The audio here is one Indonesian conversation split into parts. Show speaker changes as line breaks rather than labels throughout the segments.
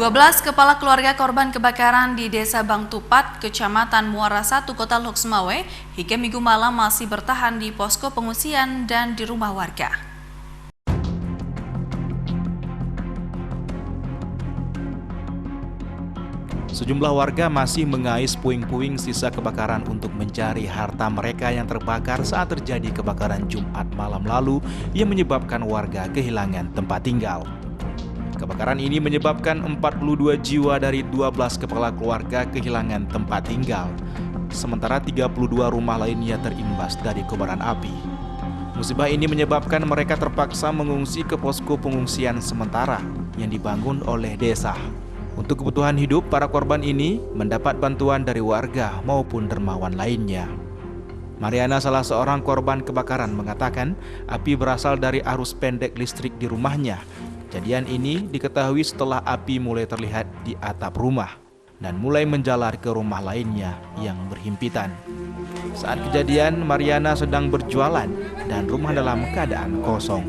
12 kepala keluarga korban kebakaran di Desa Bangtupat, Kecamatan Muara 1, Kota Lok Sumawe, hingga Minggu malam masih bertahan di posko pengungsian dan di rumah warga.
Sejumlah warga masih mengais puing-puing sisa kebakaran untuk mencari harta mereka yang terbakar saat terjadi kebakaran Jumat malam lalu yang menyebabkan warga kehilangan tempat tinggal. Kebakaran ini menyebabkan 42 jiwa dari 12 kepala keluarga kehilangan tempat tinggal, sementara 32 rumah lainnya terimbas dari kobaran api. Musibah ini menyebabkan mereka terpaksa mengungsi ke posko pengungsian sementara yang dibangun oleh desa. Untuk kebutuhan hidup, para korban ini mendapat bantuan dari warga maupun dermawan lainnya. Mariana, salah seorang korban kebakaran, mengatakan api berasal dari arus pendek listrik di rumahnya. Kejadian ini diketahui setelah api mulai terlihat di atap rumah dan mulai menjalar ke rumah lainnya yang berhimpitan. Saat kejadian, Mariana sedang berjualan dan rumah dalam keadaan kosong.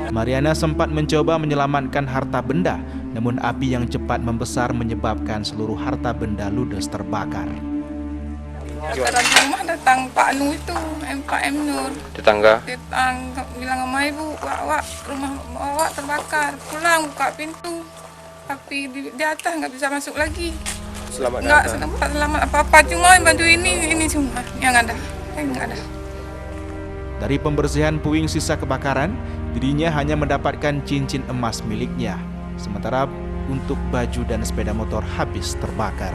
Mariana sempat mencoba menyelamatkan harta benda, namun api yang cepat membesar menyebabkan seluruh harta benda ludes terbakar.
Orang rumah datang Pak Nu itu, Pak M Nur.
Tetangga
Bilang sama ibu, wak rumah awak terbakar. Pulang buka pintu, tapi di atas nggak bisa masuk lagi. Nggak sempat selamat apa-apa, cuma bantu ini cuma yang ada.
Dari pembersihan puing sisa kebakaran, dirinya hanya mendapatkan cincin emas miliknya, sementara untuk baju dan sepeda motor habis terbakar.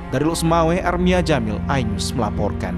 Dari Lok Sumawe, Armia Jamil, iNews melaporkan.